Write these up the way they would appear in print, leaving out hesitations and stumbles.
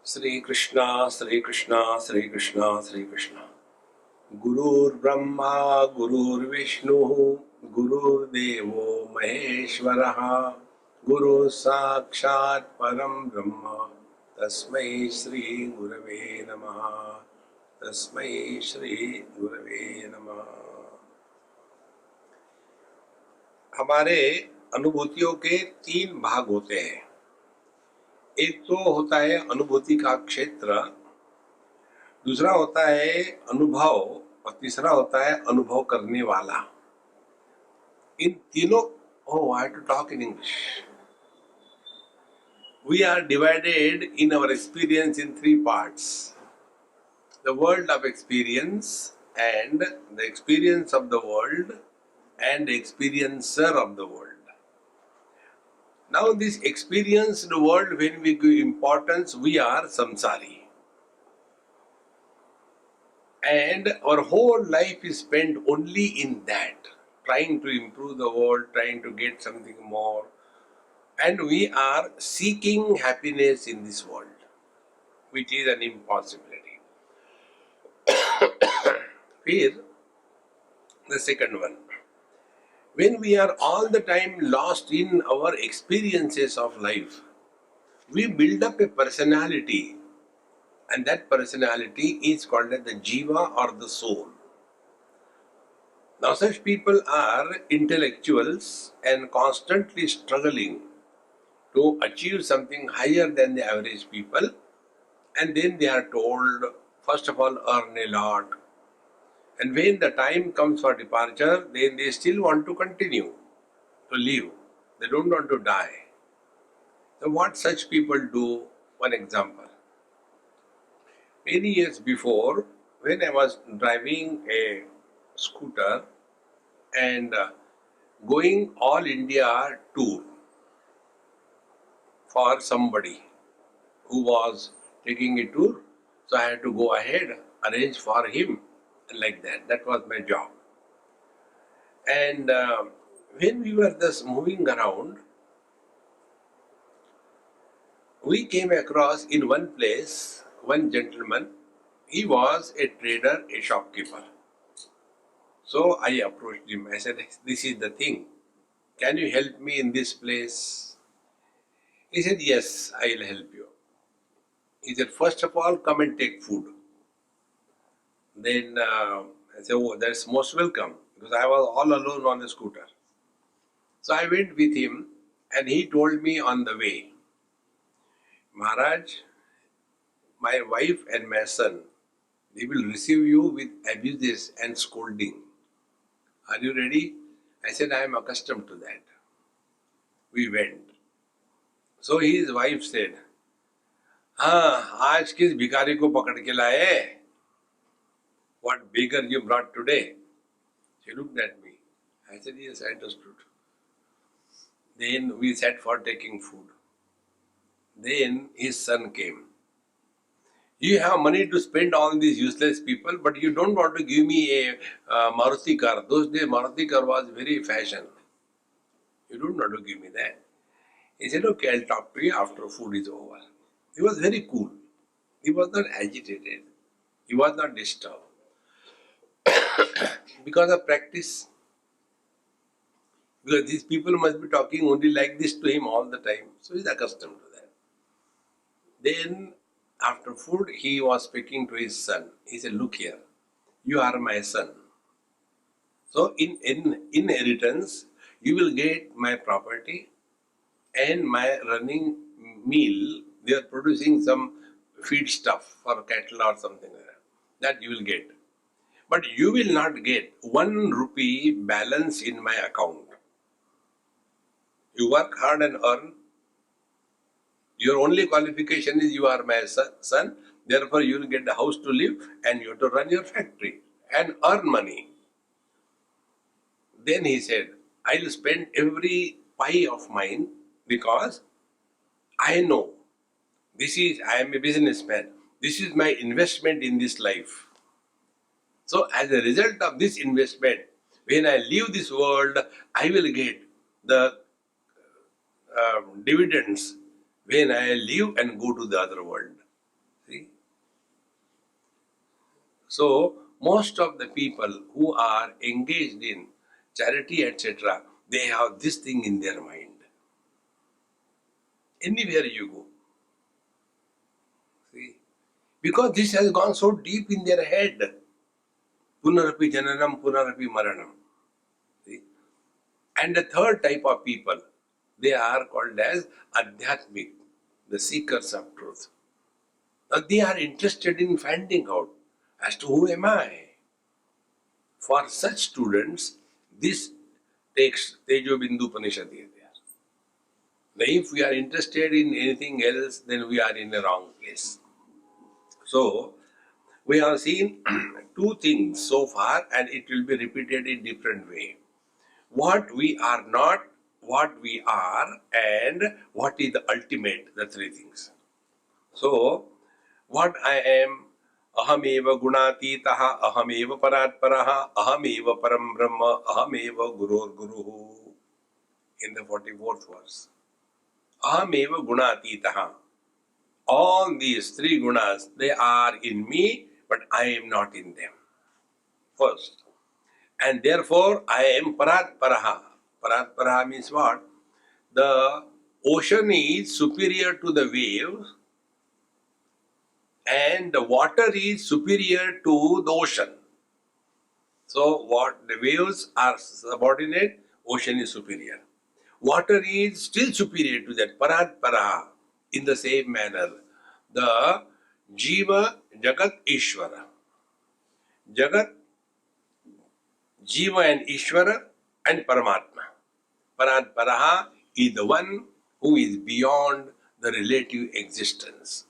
Sri Krishna, Sri Krishna, Sri Krishna, Sri Krishna. Gurur Brahma, Gurur Vishnu, Gurur Devo Maheshwaraha, Guru Sakshat Param Brahma, Tasmai Shri Gurave Namaha, Tasmai Shri Gurave Namaha. हमारे अनुभूतियों के तीन भाग होते हैं. एक तो होता है अनुभूति का क्षेत्र, दूसरा होता है अनुभव और तीसरा होता है अनुभव करने वाला. इन तीनों I have to talk in English. We are divided in our experience in three parts: the world of experience, and the experience of the world, and the experiencer of the world. Now this experienced world, when we give importance, we are samsari. And our whole life is spent only in that, trying to improve the world, trying to get something more. And we are seeking happiness in this world, which is an impossibility. Here, the second one. When we are all the time lost in our experiences of life, we build up a personality, and that personality is called as the jiva or the soul. Now such people are intellectuals and constantly struggling to achieve something higher than the average people, and then they are told, first of all, earn a lot, and when the time comes for departure, then they still want to continue to live. They don't want to die. So what such people do? One example. Many years before, when I was driving a scooter and going all India tour for somebody who was taking a tour, so I had to go ahead, arrange for him, and like that. That was my job. And when we were thus moving around, we came across in one place one gentleman. He was a trader, a shopkeeper. So I approached him. I said, "This is the thing. Can you help me in this place?" He said, "Yes, I'll help you." He said, "First of all, come and take food." Then I said, "Oh, that's most welcome," because I was all alone on the scooter. So I went with him, and he told me on the way, "Maharaj, my wife and my son, they will receive you with abuses and scolding. Are you ready?" I said, "I am accustomed to that." We went. So his wife said, "हाँ, आज किस भिखारी को पकड़ के लाए? What beggar you brought today?" She looked at me. I said, "Yes, I understood." Then we sat for taking food. Then his son came. "You have money to spend on these useless people, but you don't want to give me a Maruti car. Those days Maruti car was very fashion. You don't want to give me that." He said, "Okay, I'll talk to you after food is over." He was very cool. He was not agitated. He was not disturbed. Because of practice. Because these people must be talking only like this to him all the time. So he's accustomed to that. Then, after food, he was speaking to his son. He said, "Look here, you are my son. So in inheritance, you will get my property and my running mill. They are producing some feed stuff for cattle or something like that. That you will get. But you will not get 1 rupee balance in my account. You work hard and earn. Your only qualification is you are my son. Therefore, you will get a house to live and you have to run your factory and earn money." Then he said, "I will spend every pie of mine because I know I am a businessman. This is my investment in this life. So as a result of this investment, when I leave this world, I will get the dividends when I leave and go to the other world." So, most of the people who are engaged in charity, etc., they have this thing in their mind. Anywhere you go. See? Because this has gone so deep in their head. Punarapi jananam, punarapi maranam. See? And the third type of people, they are called as adhyatmic, the seekers of truth. Now they are interested in finding out as to who am I. For such students, this takes Tejobindu Upanishad is there. Now if we are interested in anything else, then we are in the wrong place. So, we have seen two things so far, and it will be repeated in different way. What we are not, what we are, and what is the ultimate, the three things. So, what I am, ahameva gunatitaha, ahameva paratparaha, ahameva param brahma, ahameva gurur guruhu. In the 44th verse. Ahameva gunatitaha. All these three gunas, they are in me, but I am not in them. First. And therefore, I am paratparaha. Paratparaha means what? The ocean is superior to the waves, and the water is superior to the ocean. So, what the waves are subordinate, ocean is superior. Water is still superior to that, paratparaha. In the same manner, the Jiva, Jagat, Ishvara. Jagat, Jiva and Ishvara and Paramatma. Paratparaha is the one who is beyond the relative existence.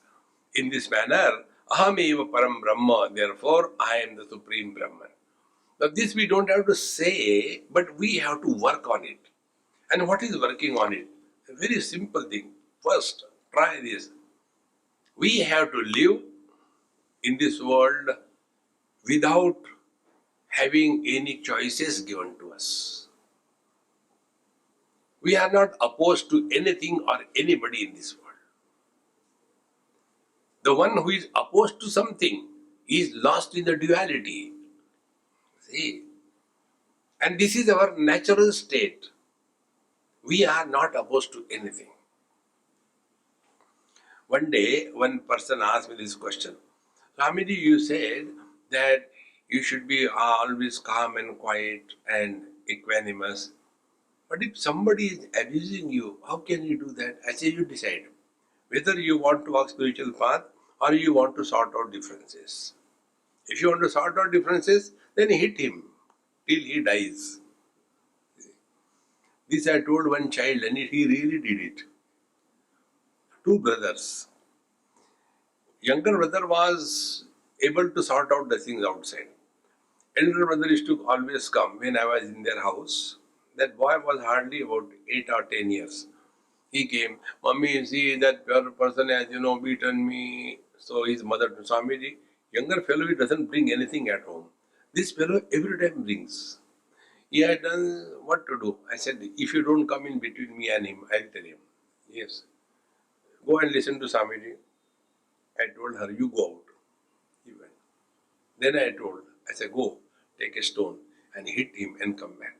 In this manner, Ahameva Param Brahma, therefore I am the Supreme Brahman. Now this we don't have to say, but we have to work on it. And what is working on it? A very simple thing. First, try this. We have to live in this world without having any choices given to us. We are not opposed to anything or anybody in this world. The one who is opposed to something is lost in the duality. See? And this is our natural state. We are not opposed to anything. One day, one person asked me this question. Swamiji, you said that you should be always calm and quiet and equanimous. But if somebody is abusing you, how can you do that? I say you decide whether you want to walk spiritual path or you want to sort out differences. If you want to sort out differences, then hit him till he dies. This I told one child and he really did it. Two brothers. Younger brother was able to sort out the things outside. Elder brother used to always come when I was in their house. That boy was hardly about 8 or 10 years. He came, Mummy, see that person has, beaten me. So his mother, Swamiji, younger fellow, he doesn't bring anything at home. This fellow every time brings. He had done what to do. I said, if you don't come in between me and him, I'll tell him. Yes. Go and listen to Swamiji. I told her, you go out. He went. Then I said, go, take a stone and hit him and come back.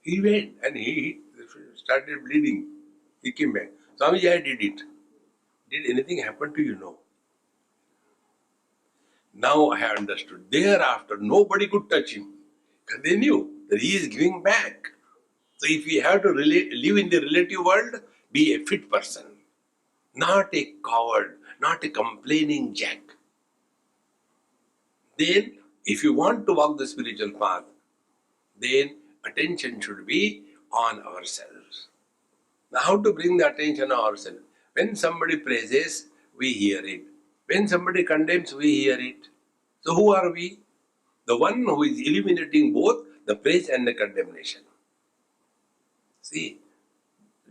He went and he started bleeding. He came back. Swamiji, I did it. Did anything happen to you? No. Now I have understood. Thereafter, nobody could touch him. Because they knew that he is giving back. So if we have to live in the relative world, be a fit person. Not a coward, not a complaining jack. Then, if you want to walk the spiritual path, then attention should be on ourselves. Now, how to bring the attention on ourselves? When somebody praises, we hear it. When somebody condemns, we hear it. So, who are we? The one who is eliminating both the praise and the condemnation. See,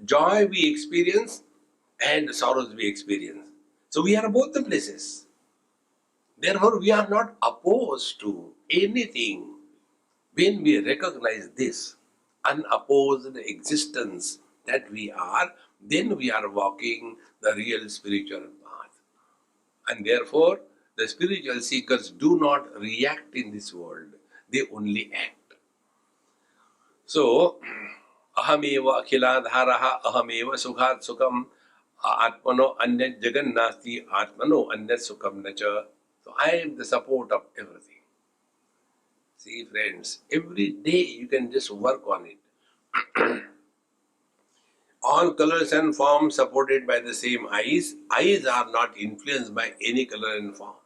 joy we experience and sorrows we experience. So, we are both the places. Therefore, we are not opposed to anything. When we recognize this unopposed existence that we are, then we are walking the real spiritual path. And therefore, The spiritual seekers do not react in this world, they only act. So, ahameva akhiladharaha ahameva sukhat sukam atmano anyat jagannasti atmano anyat sukam nacha. So, I am the support of everything. See, friends, every day you can just work on it. All colors and forms supported by the same eyes. Eyes are not influenced by any color and form.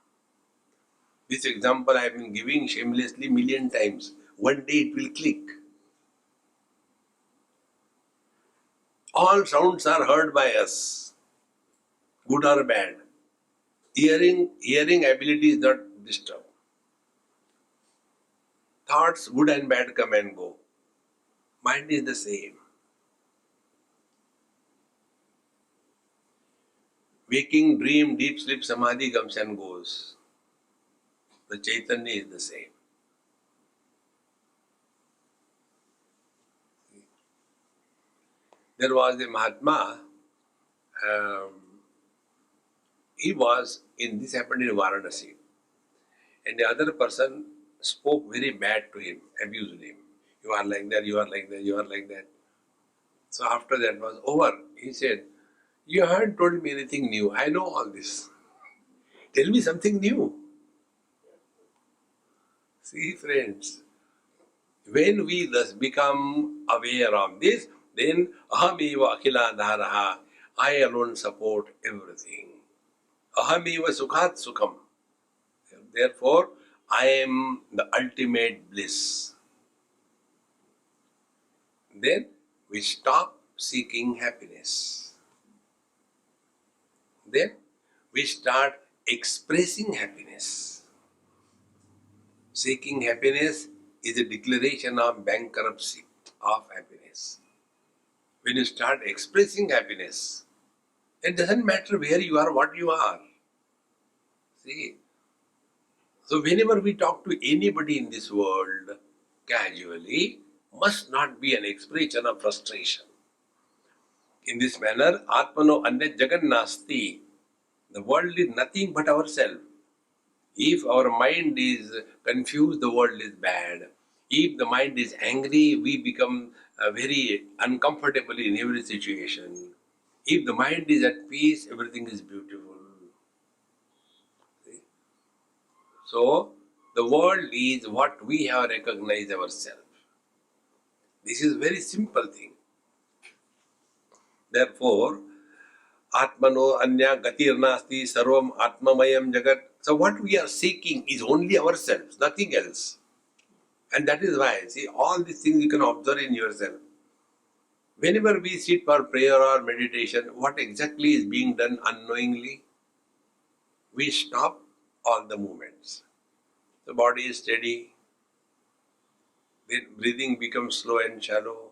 This example I have been giving shamelessly million times. One day it will click. All sounds are heard by us, good or bad. Hearing ability is not disturbed. Thoughts, good and bad, come and go. Mind is the same. Waking, dream, deep sleep, samadhi comes and goes. The Chaitanya is the same. There was a Mahatma, he was in this happened in Varanasi, and the other person spoke very bad to him, abused him. You are like that, you are like that, you are like that. So after that was over, he said, "You haven't told me anything new. I know all this. Tell me something new." See, friends, when we thus become aware of this, then ahameva akhiladharaha, I alone support everything. Ahameva sukhat sukham. Therefore, I am the ultimate bliss. Then we stop seeking happiness. Then we start expressing happiness. Seeking happiness is a declaration of bankruptcy of happiness. When you start expressing happiness, it doesn't matter where you are, what you are. See? So whenever we talk to anybody in this world, casually, must not be an expression of frustration. In this manner, Atmano Anyat Jagannasti, the world is nothing but ourselves. If our mind is confused, the world is bad. If the mind is angry, we become very uncomfortable in every situation. If the mind is at peace, everything is beautiful. See? So, the world is what we have recognized ourselves. This is a very simple thing. Therefore, Atmano Anya Gatir Nasti Sarvam Atmamayam Jagat. So what we are seeking is only ourselves, nothing else. And that is why, see, all these things you can observe in yourself. Whenever we sit for prayer or meditation, what exactly is being done unknowingly? We stop all the movements. The body is steady, then breathing becomes slow and shallow.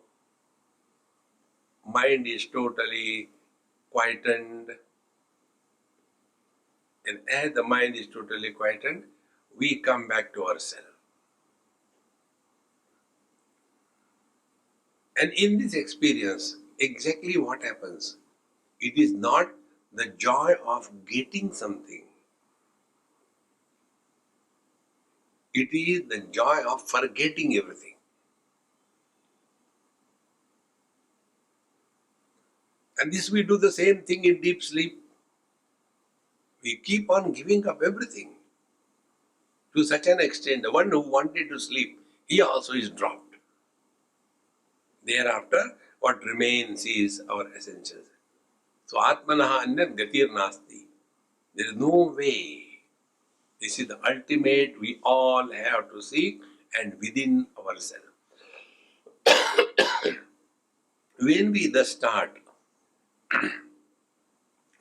Mind is totally quietened. And as the mind is totally quietened, we come back to ourselves. And in this experience, exactly what happens? It is not the joy of getting something. It is the joy of forgetting everything. And this we do the same thing in deep sleep. We keep on giving up everything. To such an extent, the one who wanted to sleep, he also is dropped. Thereafter, what remains is our essentials. So, Atmanaha Anyat Gatir Nasti. There is no way. This is the ultimate we all have to seek and within ourselves. When we thus start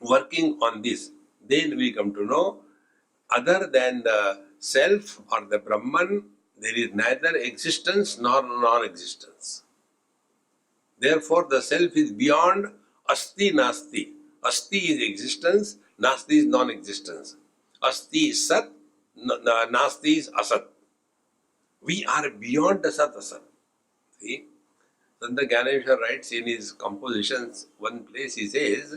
working on this, then we come to know other than the self or the Brahman, there is neither existence nor non-existence. Therefore, the self is beyond asti nasti. Asti is existence, nasti is non-existence. Asti is sat, nasti is asat. We are beyond the sat asat. See? Santa Gyaneshwar writes in his compositions, one place he says,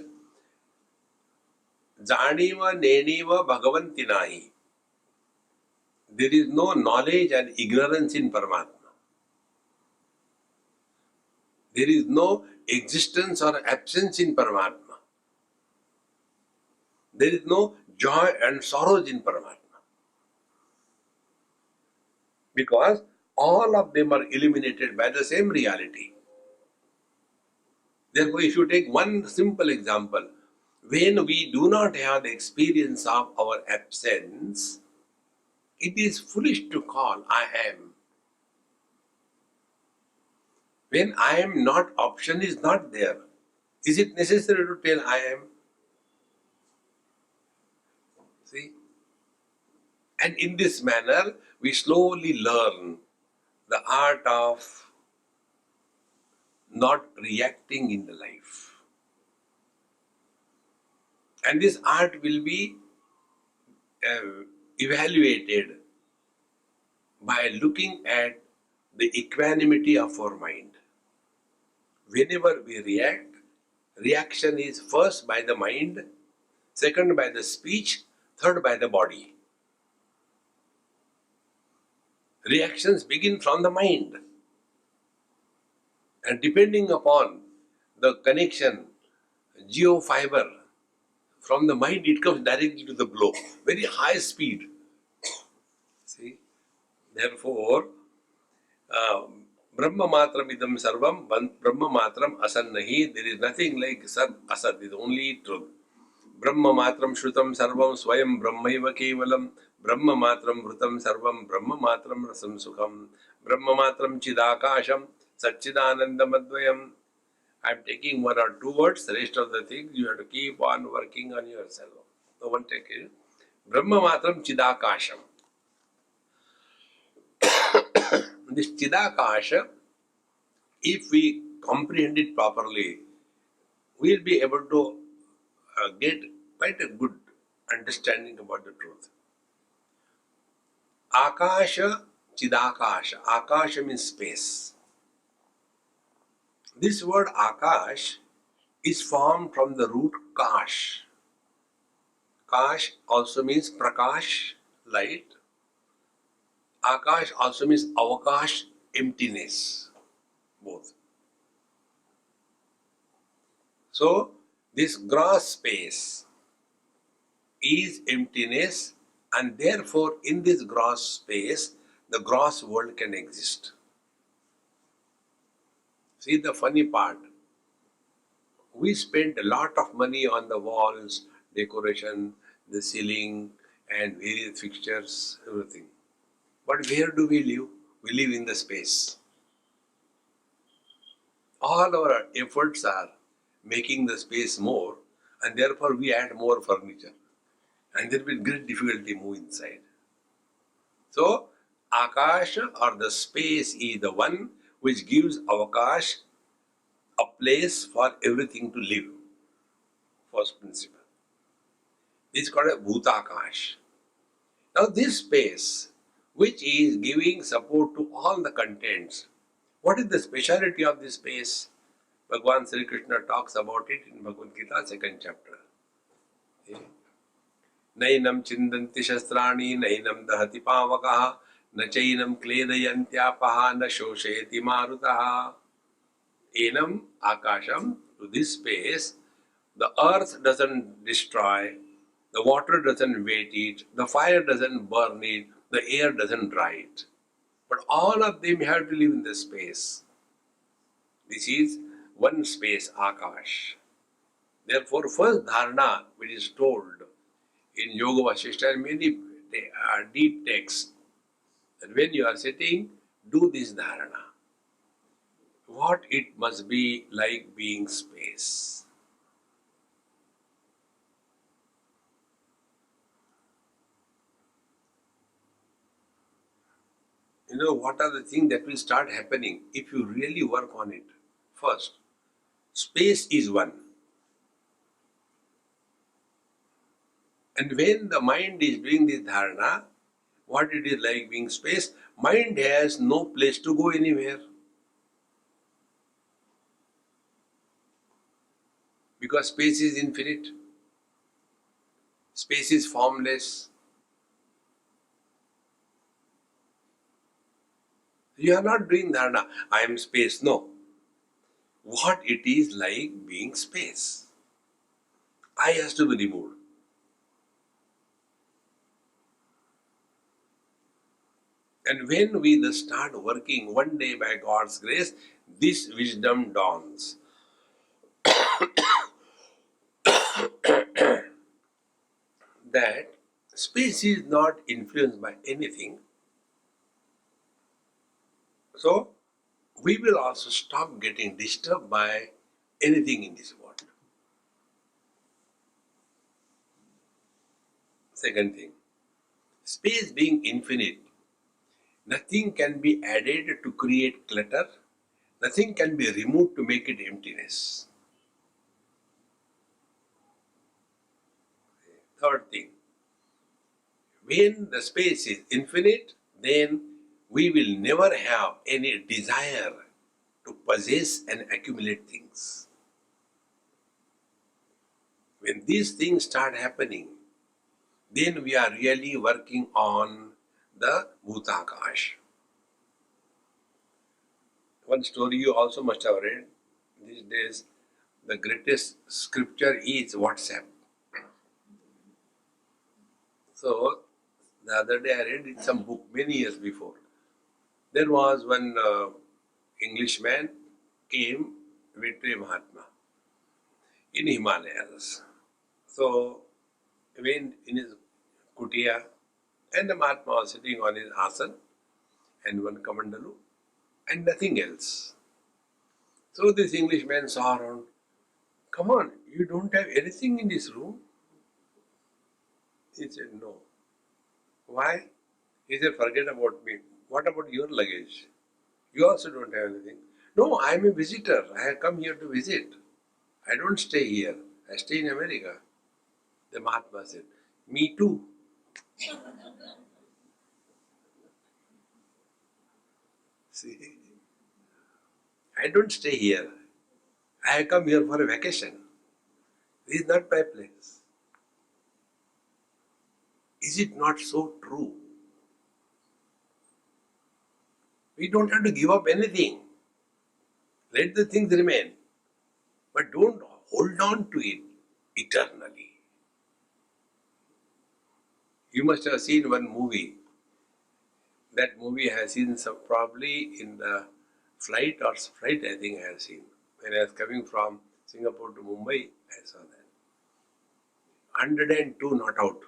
Janiva neniva bhagavanti nahi. There is no knowledge and ignorance in Paramatma. There is no existence or absence in Paramatma. There is no joy and sorrows in Paramatma. Because all of them are illuminated by the same reality. Therefore, if you take one simple example, when we do not have the experience of our absence, it is foolish to call I am. When I am not, option is not there. Is it necessary to tell I am? See? And in this manner, we slowly learn the art of not reacting in the life. And this art will be evaluated by looking at the equanimity of our mind. Whenever we react, reaction is first by the mind, second by the speech, third by the body. Reactions begin from the mind. And depending upon the connection, geofiber, from the mind it comes directly to the blow. Very high speed. See? Therefore, Brahma matram idam sarvam, Brahma matram asannahi. There is nothing like Sat Asat, is only truth. Brahma matram shrutam sarvam swayam brahmaiva kevalam. Brahma matram vrutam sarvam Brahma matram rasam sukham. Brahma matram chidakasham satchidanandam advayam. I am taking one or two words, the rest of the things you have to keep on working on yourself. No one take it. Brahma matram chidakasham. This chidakasha, if we comprehend it properly, we will be able to get quite a good understanding about the truth. Akasha, chidakasha. Akasha means space. This word Akash is formed from the root Kash. Kash also means Prakash, light. Akash also means Avakash, emptiness. Both. So, this gross space is emptiness, and therefore in this gross space, the gross world can exist. See the funny part. We spend a lot of money on the walls, decoration, the ceiling, and various fixtures, everything. But where do we live? We live in the space. All our efforts are making the space more, and therefore we add more furniture. And there will be great difficulty move inside. So, Akasha or the space is the one which gives Avakash a place for everything to live. First principle. This is called a Bhutakash. Now this space, which is giving support to all the contents, what is the speciality of this space? Bhagavan Sri Krishna talks about it in Bhagavad Gita, 2nd chapter. Nainam chindanti shastrani, nainam dahati pavakaha, na chainam kledayantyapaha, na shoshayati marutaha. Enam akasham, to this space, the earth doesn't destroy, the water doesn't wet it, the fire doesn't burn it, the air doesn't dry it. But all of them have to live in the space. This is one space, Akash. Therefore, first dharana, which is told in Yoga Vasishtha and many deep texts, that when you are sitting, do this dharana. What it must be like being space. You know, what are the things that will start happening if you really work on it? First, space is one. And when the mind is doing this dharana, what it is like being space, mind has no place to go anywhere. Because space is infinite. Space is formless. You are not doing dharana. I am space. No. What it is like being space. I has to be removed. And when we thus start working one day by God's grace, this wisdom dawns. That space is not influenced by anything. So we will also stop getting disturbed by anything in this world. Second thing, space being infinite, nothing can be added to create clutter, nothing can be removed to make it emptiness. Third thing, when the space is infinite, then we will never have any desire to possess and accumulate things. When these things start happening, then we are really working on the Bhutakash. One story you also must have read. These days, the greatest scripture is WhatsApp. So, the other day I read in some book many years before. There was one Englishman came with a Mahatma in Himalayas. So, when in his kutia, and the Mahatma was sitting on his asan and one kamandalu and nothing else. So this Englishman saw around, come on, you don't have anything in this room? He said, no. Why? He said, forget about me. What about your luggage? You also don't have anything. No, I am a visitor. I have come here to visit. I don't stay here. I stay in America. The Mahatma said, me too. See, I don't stay here. I have come here for a vacation. This is not my place. Is it not so true? We don't have to give up anything. Let the things remain. But don't hold on to it eternally. You must have seen one movie. That movie I have seen some probably in the flight I think I have seen. When I was coming from Singapore to Mumbai, I saw that. 102 not out.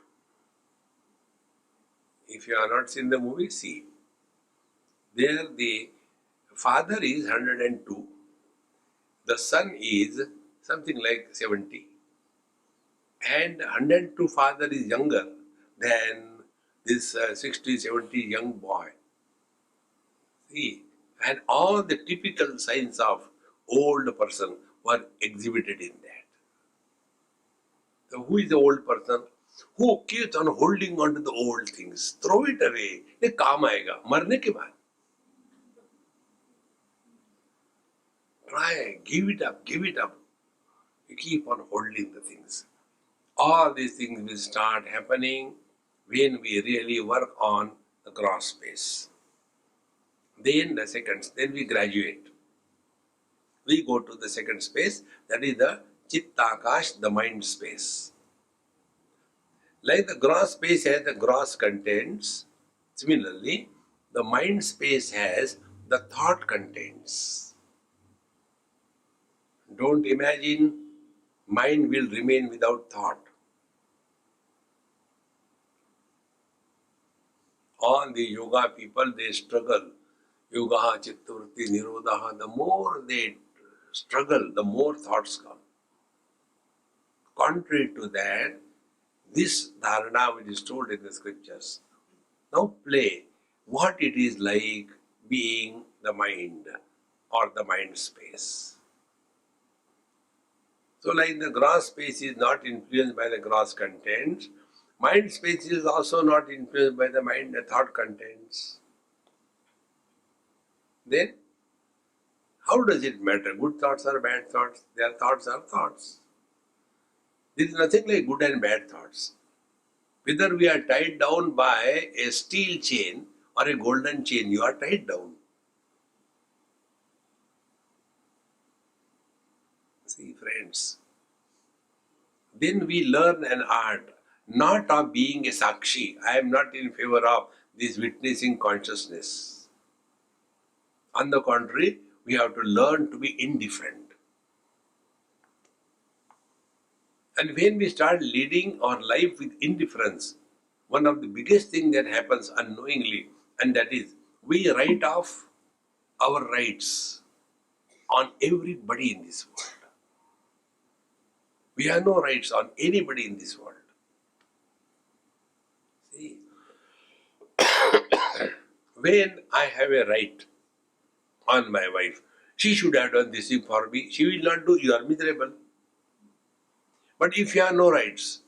If you have not seen the movie, see. There the father is 102. The son is something like 70. And 102 father is younger than this 60, 70 young boy. See, and all the typical signs of old person were exhibited in that. So who is the old person? Who keeps on holding on to the old things? Throw it away. ये काम आएगा मरने के बाद. Try, give it up, give it up. You keep on holding the things. All these things will start happening when we really work on the gross space. Then then we graduate. We go to the second space, that is the Chittakash, the mind space. Like the gross space has the gross contents, similarly, the mind space has the thought contents. Don't imagine mind will remain without thought. All the yoga people, they struggle. Yoga, chittavritti, nirodha. The more they struggle, the more thoughts come. Contrary to that, this dharana which is told in the scriptures. Now play what it is like being the mind or the mind space. So like the gross space is not influenced by the gross contents, mind space is also not influenced by the mind, the thought contents. Then, how does it matter? Good thoughts or bad thoughts? Their thoughts are thoughts. There is nothing like good and bad thoughts. Whether we are tied down by a steel chain or a golden chain, you are tied down. See, friends, then we learn an art not of being a sakshi. I am not in favor of this witnessing consciousness. On the contrary, we have to learn to be indifferent. And when we start leading our life with indifference, one of the biggest things that happens unknowingly, and that is we write off our rights on everybody in this world. We have no rights on anybody in this world. See, when I have a right on my wife, she should have done this thing for me. She will not do, you are miserable. But if you have no rights,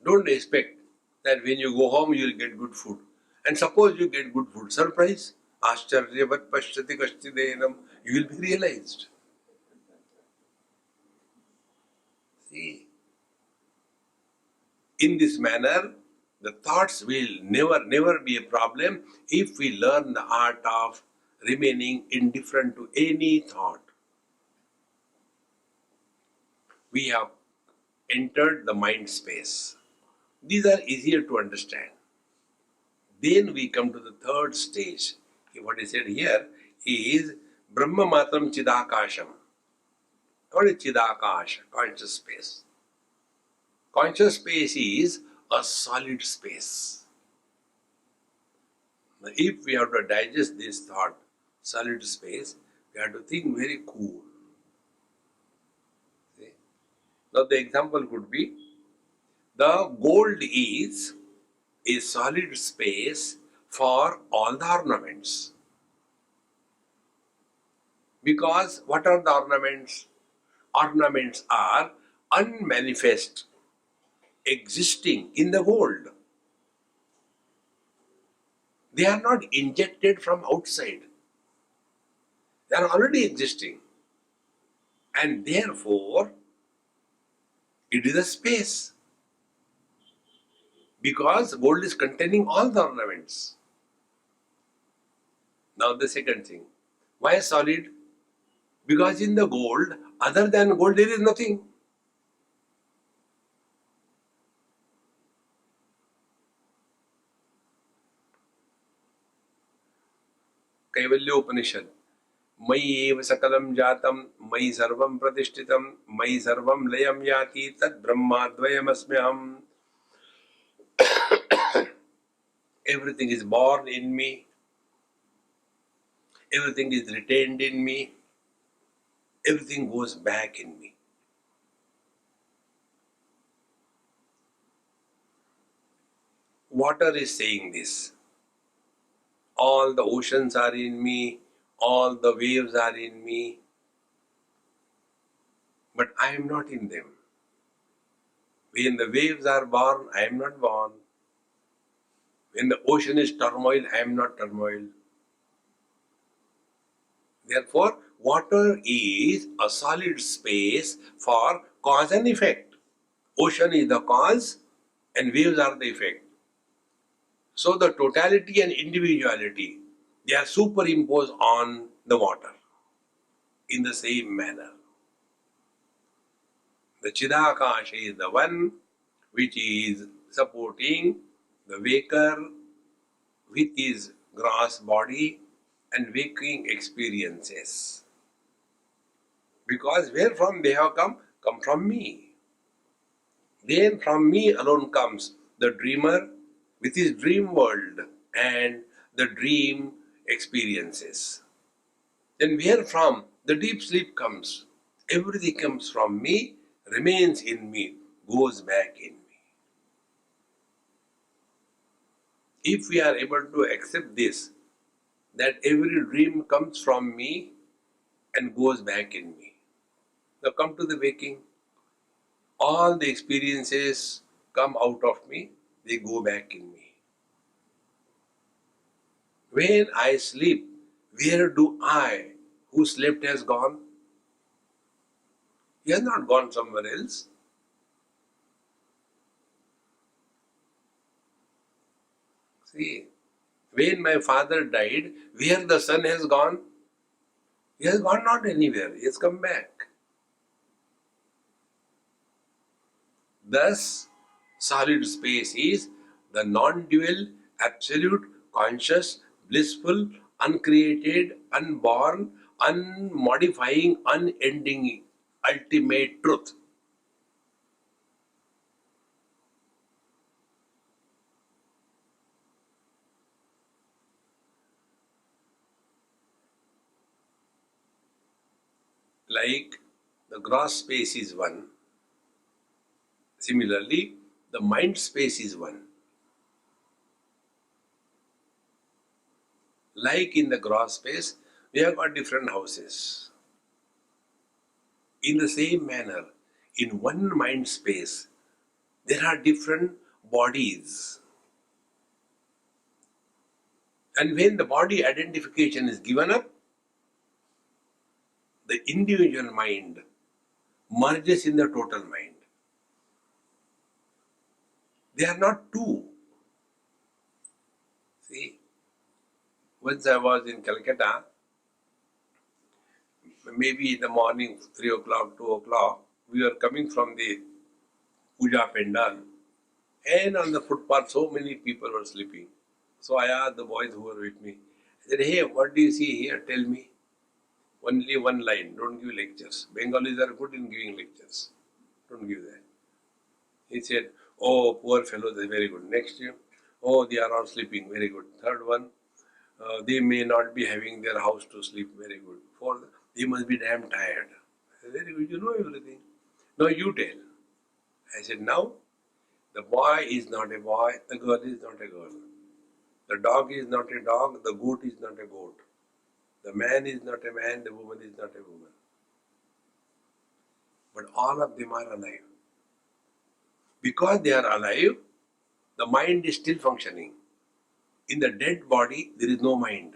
don't expect that when you go home you will get good food. And suppose you get good food, surprise, ascharyavat pashyati kashtidenam, you will be realized. See, in this manner, the thoughts will never be a problem if we learn the art of remaining indifferent to any thought. We have entered the mind space. These are easier to understand. Then we come to the third stage. What is said here is Brahma Matram Chidakasham. What is Chidakash? Conscious space. Conscious space is a solid space. Now, if we have to digest this thought, solid space, we have to think very cool. See? Now the example could be, the gold is a solid space for all the ornaments. Because what are the ornaments? Ornaments are unmanifest, existing in the gold. They are not injected from outside. They are already existing. And therefore, it is a space. Because gold is containing all the ornaments. Now the second thing. Why solid? Because in the gold, other than gold, there is nothing. Kaivalya Upanishad. Mayi eva sakalam jatam, mayi sarvam pratishthitam, mayi sarvam layam yati, tad brahma dvayam asmyam. Everything is born in me. Everything is retained in me. Everything goes back in me. Water is saying this. All the oceans are in me. All the waves are in me. But I am not in them. When the waves are born, I am not born. When the ocean is turmoil, I am not turmoil. Therefore, water is a solid space for cause and effect. Ocean is the cause and waves are the effect. So the totality and individuality, they are superimposed on the water in the same manner. The Chidakasha is the one which is supporting the waker with his gross body and waking experiences. Because where from they have come? Come from me. Then from me alone comes the dreamer with his dream world and the dream experiences. Then where from the deep sleep comes? Everything comes from me, remains in me, goes back in me. If we are able to accept this, that every dream comes from me and goes back in me. Now come to the waking. All the experiences come out of me, they go back in me. When I sleep, where do I, who slept, has gone? He has not gone somewhere else. See, when my father died, where the son has gone? He has gone not anywhere. He has come back. Thus, solid space is the non-dual, absolute, conscious, blissful, uncreated, unborn, unmodifying, unending, ultimate truth. Like the gross space is one, similarly, the mind space is one. Like in the gross space, we have got different houses. In the same manner, in one mind space, there are different bodies. And when the body identification is given up, the individual mind merges in the total mind. They are not two. See, once I was in Calcutta, maybe in the morning, 3 o'clock, 2 o'clock, we were coming from the puja pendal, and on the footpath, so many people were sleeping. So I asked the boys who were with me, I said, hey, what do you see here? Tell me. Only one line, don't give lectures. Bengalis are good in giving lectures. Don't give that. He said, oh, poor fellows, they're very good. Next year, oh, they are all sleeping, very good. Third one, they may not be having their house to sleep, very good. Fourth, they must be damn tired. I said, very good, you know everything. Now you tell. I said, now, the boy is not a boy, the girl is not a girl. The dog is not a dog, the goat is not a goat. The man is not a man, the woman is not a woman. But all of them are alive. Because they are alive, the mind is still functioning. In the dead body, there is no mind.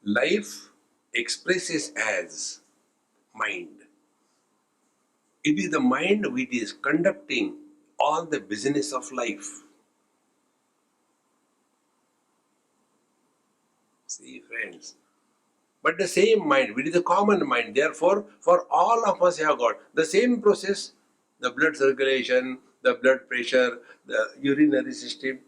Life expresses as mind. It is the mind which is conducting all the business of life. See, friends. But the same mind, which is a common mind, therefore, for all of us have got the same process, the blood circulation, the blood pressure, the urinary system,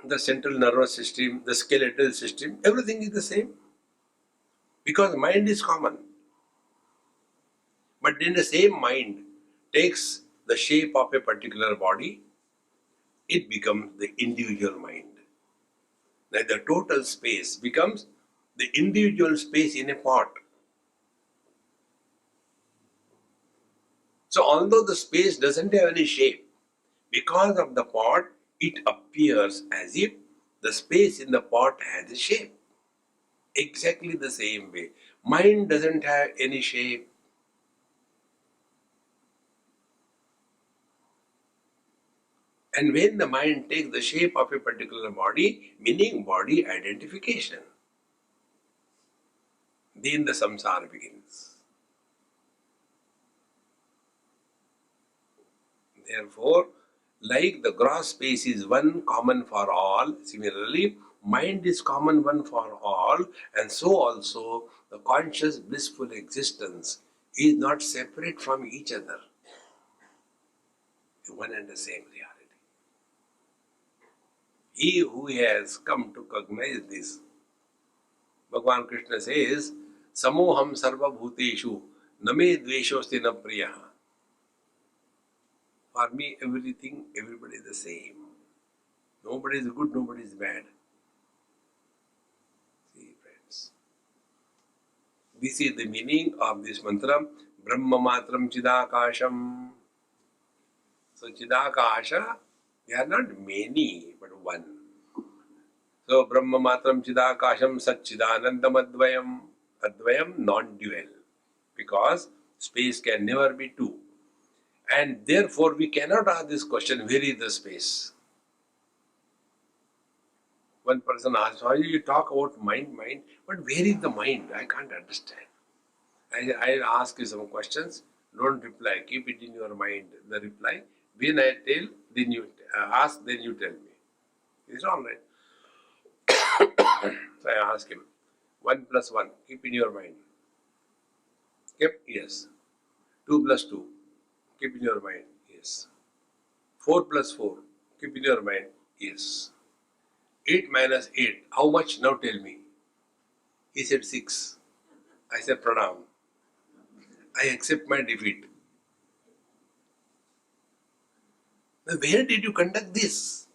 the central nervous system, the skeletal system, everything is the same. Because mind is common. But then the same mind takes the shape of a particular body, it becomes the individual mind. Now the total space becomes the individual space in a pot. So although the space doesn't have any shape, because of the pot, it appears as if the space in the pot has a shape. Exactly the same way. Mind doesn't have any shape. And when the mind takes the shape of a particular body, meaning body identification, then the samsara begins. Therefore, like the gross space is one common for all, similarly, mind is common one for all, and so also the conscious blissful existence is not separate from each other. One and the same reality. He who has come to cognize this, Bhagavan Krishna says, Samoham sarva bhuteshu name dveshosti na priyaha. For me, everything, everybody is the same. Nobody is good, nobody is bad. See, friends. This is the meaning of this mantra, Brahma matram chidakasham. So, chidakasha, they are not many, but one. So, Brahma matram chidakasham satchidanandam advayam. Advayam, non-dual. Because space can never be two. And therefore, we cannot ask this question, where is the space? One person asked, why you talk about mind, but where is the mind? I can't understand. I ask you some questions. Don't reply. Keep it in your mind. The reply. When I tell, then you ask, then you tell me. It's all right. So I ask him. 1 plus 1. Keep in your mind. Kept? Yes. 2 plus 2. Keep in your mind. Yes. 4 plus 4. Keep in your mind. Yes. 8 minus 8. How much? Now tell me. He said 6. I said pranam. I accept my defeat. Now, where did you conduct this?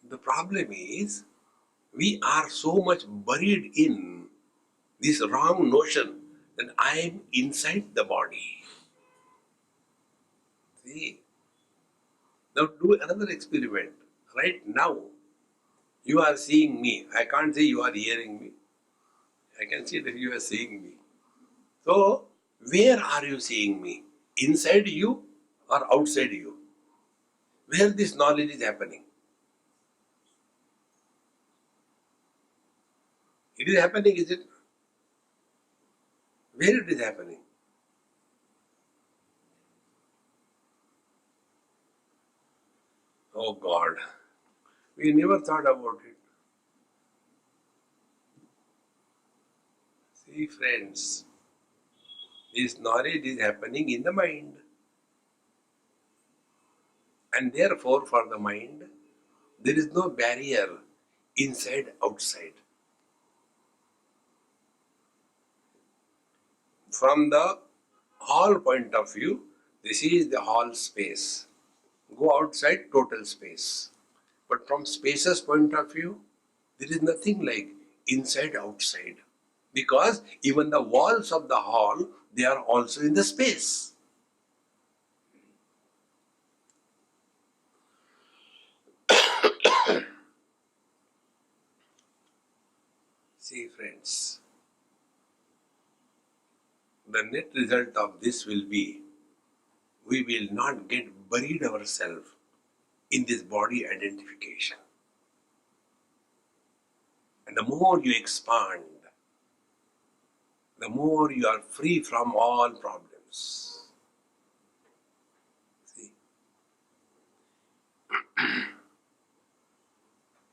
The problem is we are so much buried in this wrong notion that I am inside the body. See? Now do another experiment. Right now, you are seeing me. I can't say you are hearing me. I can see that you are seeing me. So, where are you seeing me? Inside you or outside you? Where this knowledge is happening? It is happening, is it? Where it is happening? Oh God, we never thought about it. See, friends, this knowledge is happening in the mind. And therefore, for the mind, there is no barrier inside, outside. From the hall point of view, this is the hall space. Go outside, total space. But from space's point of view, there is nothing like inside, outside. Because even the walls of the hall, they are also in the space. See, friends, the net result of this will be we will not get buried ourselves in this body identification. And the more you expand, the more you are free from all problems. See,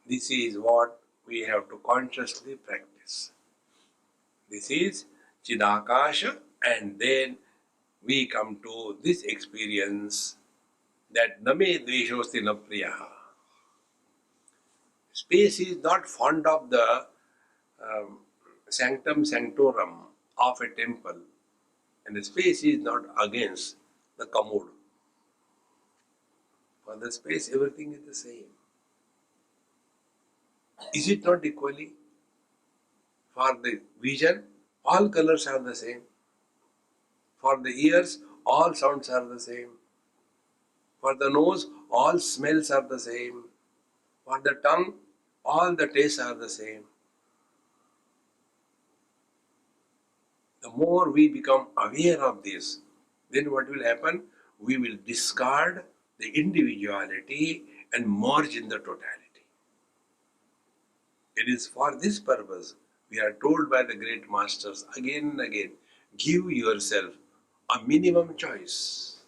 this is what we have to consciously practice. This is Chidakasha, and then we come to this experience that Name Dveshosti na Priyaha. Space is not fond of the sanctum sanctorum of a temple, and the space is not against the commode. For the space, everything is the same. Is it not equally? For the vision, all colors are the same. For the ears, all sounds are the same. For the nose, all smells are the same. For the tongue, all the tastes are the same. The more we become aware of this, then what will happen? We will discard the individuality and merge in the totality. It is for this purpose we are told by the great masters again and again, give yourself a minimum choice.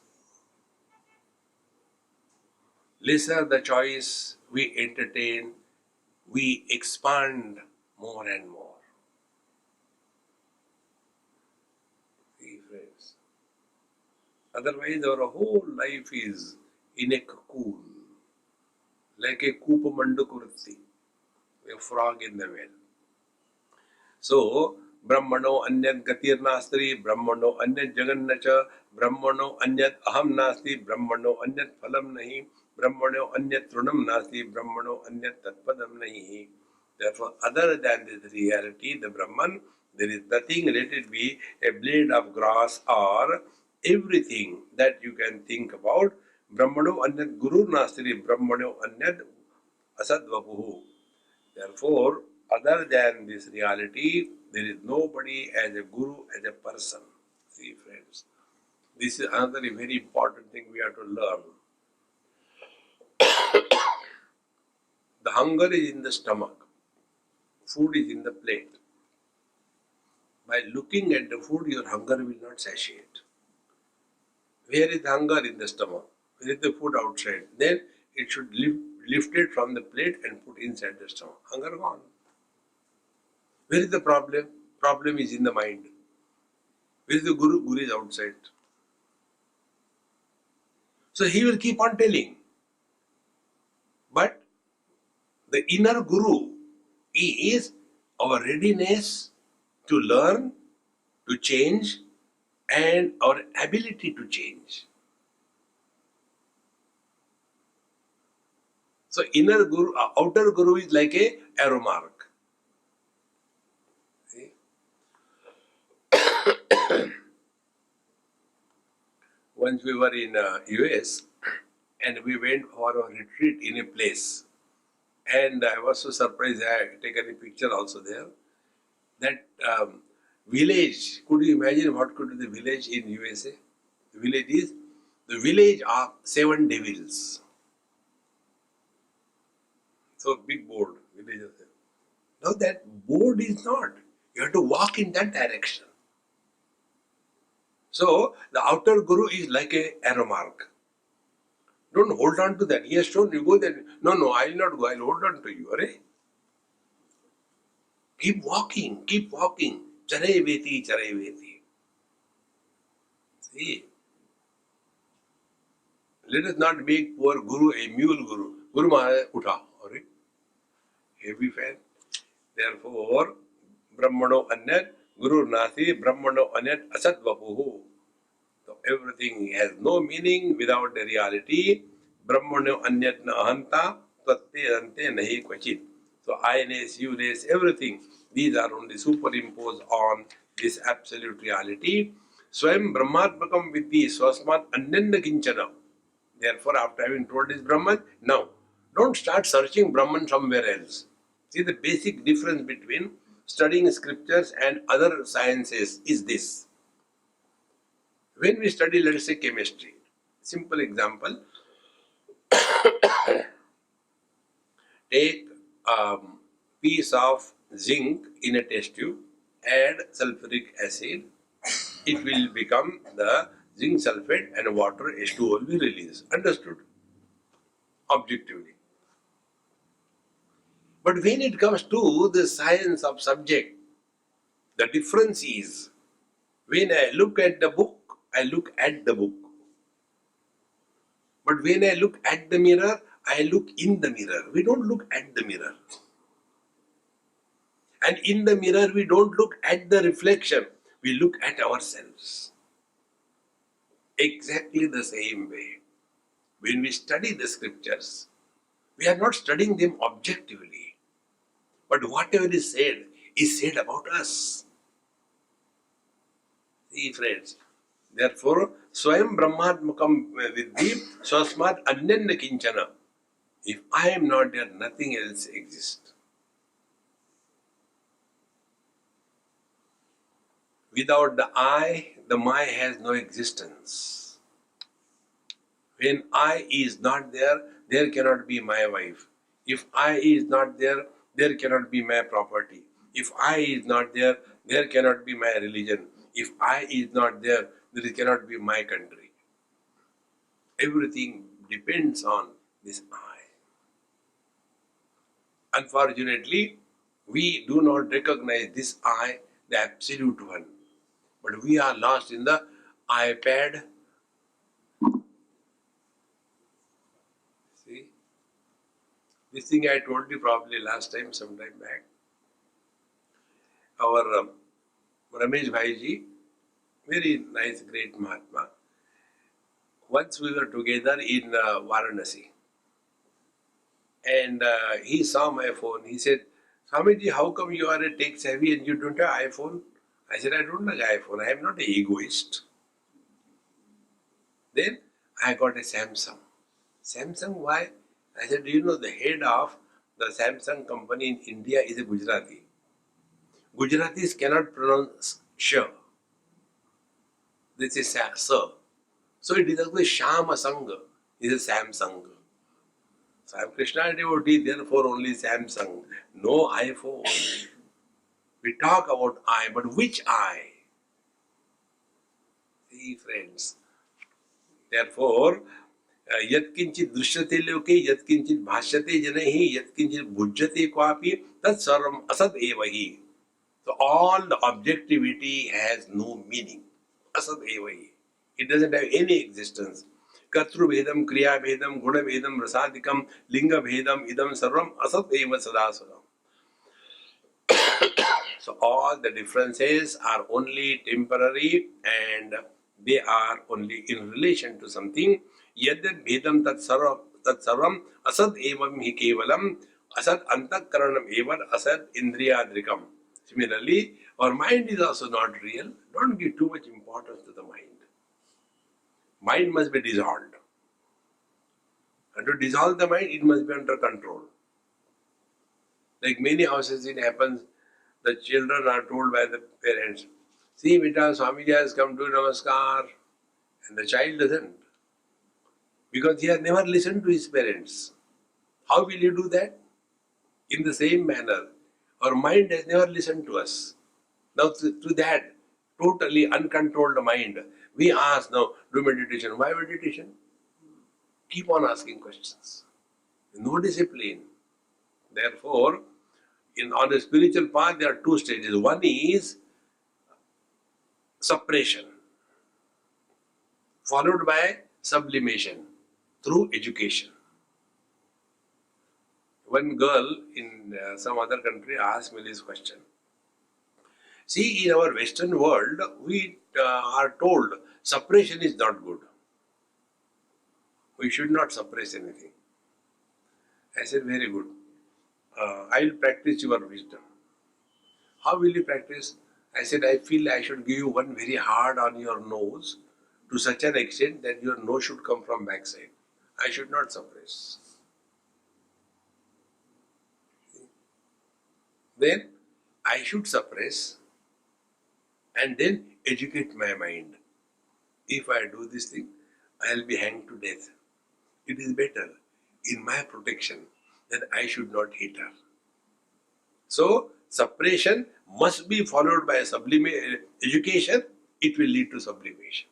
Lesser the choice we entertain, we expand more and more. See, friends. Otherwise, our whole life is in a cocoon, like a kupamandukurti, a frog in the well. So, Brahmano anyat gatir nastri, Brahmano anyat jagannacha, Brahmano anyat aham nasti, Brahmano anyat phalam nahi, Brahmano anyat trunam nasti, Brahmano anyat tatpadam nahi. Therefore, other than this reality, the Brahman, there is nothing, let it be a blade of grass or everything that you can think about. Brahmano anyat guru nastri, Brahmano anyat asadvapuhu. Therefore, other than this reality, there is nobody as a guru, as a person. See, friends, this is another very important thing we have to learn. The hunger is in the stomach, food is in the plate. By looking at the food, your hunger will not satiate. Where is the hunger? In the stomach. Where is the food? Outside. Then it should lift it from the plate and put inside the stomach. Hunger gone. Where is the problem? Problem is in the mind. Where is the Guru? Guru is outside. So he will keep on telling. But the inner Guru, he is our readiness to learn, to change, and our ability to change. So inner Guru, outer Guru is like a arrow mark. See? Once we were in US and we went for a retreat in a place, and I was so surprised. I had taken a picture also there. That village, could you imagine what could be the village in USA? The village of 7 devils. So big board, village of 7. Now that board is not. You have to walk in that direction. So the outer Guru is like a arrow mark. Don't hold on to that. He has shown you go there. No, I will not go. I will hold on to you. Arey? Keep walking. Charai veti. See? Let us not make poor Guru a mule Guru. Guru Maharaj, utha. Arey? Heavy fan. Therefore, Brahmano Anyat, Guru Nasi, Brahmano Anyat, Asat Vapuhu. So everything has no meaning without the reality. Brahmano Anyat na ahanta, tatte ante nahi kvachit. So I-ness, you-ness, everything, these are only superimposed on this absolute reality. Swam Brahmatmakam Vidhi Swasmat Anyanna Kinchana. Therefore, after having told this Brahman, now, don't start searching Brahman somewhere else. See, the basic difference between studying scriptures and other sciences is this. When we study, let us say, chemistry, simple example, take a piece of zinc in a test tube, add sulfuric acid, it will become the zinc sulfate and water H2O will be released. Understood? Objectively. But when it comes to the science of subject, the difference is, when I look at the book, I look at the book. But when I look at the mirror, I look in the mirror. We don't look at the mirror. And in the mirror, we don't look at the reflection. We look at ourselves. Exactly the same way. When we study the scriptures, we are not studying them objectively. But whatever is said about us. See, friends. Therefore, Swayam Brahmatmakam Vidhi Swasmat Anyanna Kinchana. If I am not there, nothing else exists. Without the I, the my has no existence. When I is not there, there cannot be my wife. If I is not there, there cannot be my property. If I is not there, there cannot be my religion. If I is not there, there cannot be my country. Everything depends on this I. Unfortunately, we do not recognize this I, the absolute one. But we are lost in the iPad. See? This thing I told you probably last time, some time back. Our Ramesh Bhaiji, very nice, great Mahatma. Once we were together in Varanasi. And he saw my phone. He said, Swamiji, how come you are a tech savvy and you don't have iPhone? I said, I don't like iPhone. I am not an egoist. Then I got a Samsung. Samsung, why? I said, do you know the head of the Samsung company in India is a Gujarati. Gujaratis cannot pronounce sh. This is sir. So it is actually Shama Sangha. It is a Samsung. So I am Krishna devotee, therefore only Samsung. No iPhone. We talk about I, but which I? See, friends. Therefore, यत्किंचित दृश्यते लोके यत्किंचित भाष्यते जनैः यत्किंचित भुज्यते क्वापि तत्सर्वम् असत् एव हि. So all the objectivity has no meaning. Asat eva hi. It doesn't have any existence. Katru bhedam, kriya bhedam, guna bhedam, rasadikam, linga bhedam, idam sarvam asat eva sadasvaram. So all the differences are only temporary and they are only in relation to something. Yadyat bhedam tat sarvam asat evam hi kevalam asat antakaranam evar asat indriyadrikam. Similarly, our mind is also not real. Don't give too much importance to the mind. Mind must be dissolved. And to dissolve the mind, it must be under control. Like many houses, it happens, the children are told by the parents, see, beta, Swamiji has come to Namaskar. And the child doesn't. Because he has never listened to his parents. How will you do that? In the same manner, our mind has never listened to us. Now, to that totally uncontrolled mind, we ask now, do meditation. Why meditation? Keep on asking questions. No discipline. Therefore, on the spiritual path, there are two stages. One is suppression, followed by sublimation through education. One girl in some other country asked me this question. See, in our Western world, we are told suppression is not good. We should not suppress anything. I said, very good. I will practice your wisdom. How will you practice? I said, I feel I should give you one very hard on your nose to such an extent that your nose should come from backside. I should not suppress. Then I should suppress and then educate my mind. If I do this thing, I will be hanged to death. It is better in my protection that I should not hit her. So, suppression must be followed by education. It will lead to sublimation.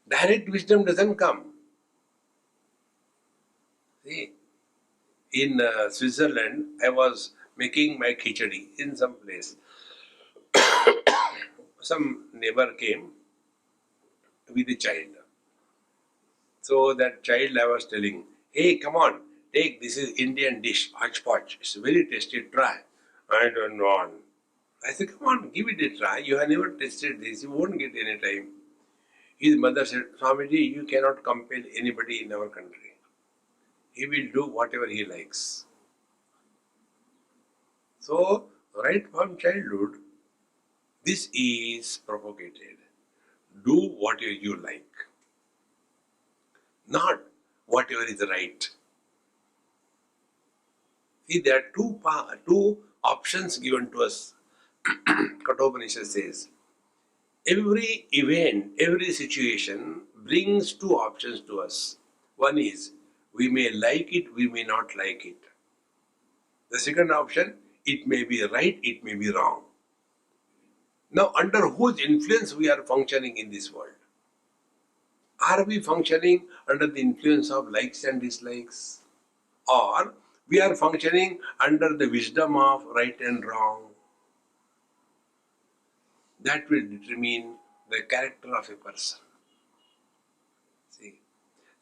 Direct wisdom doesn't come. See, in Switzerland, I was making my khichdi in some place. Some neighbor came with a child. So that child I was telling, hey, come on, take, this is Indian dish, hodgepodge. It's very tasty, try. I don't want. I said, come on, give it a try. You have never tasted this, you won't get any time. His mother said, Swamiji, you cannot compel anybody in our country. He will do whatever he likes. So, right from childhood, this is propagated. Do whatever you like. Not whatever is right. See, there are two options given to us. Upanishad says, every event, every situation brings two options to us. One is, we may like it, we may not like it. The second option, it may be right, it may be wrong. Now, under whose influence we are functioning in this world? Are we functioning under the influence of likes and dislikes? Or we are functioning under the wisdom of right and wrong? That will determine the character of a person. See,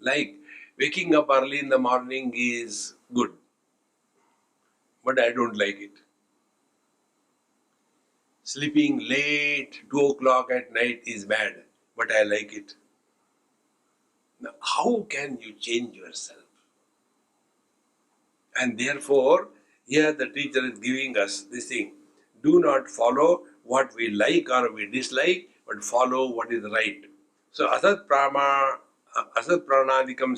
like waking up early in the morning is good, but I don't like it. Sleeping late, 2 o'clock at night is bad, but I like it. Now, how can you change yourself? And therefore, here the teacher is giving us this thing. Do not follow what we like or we dislike, but follow what is right. So, asat pranadikam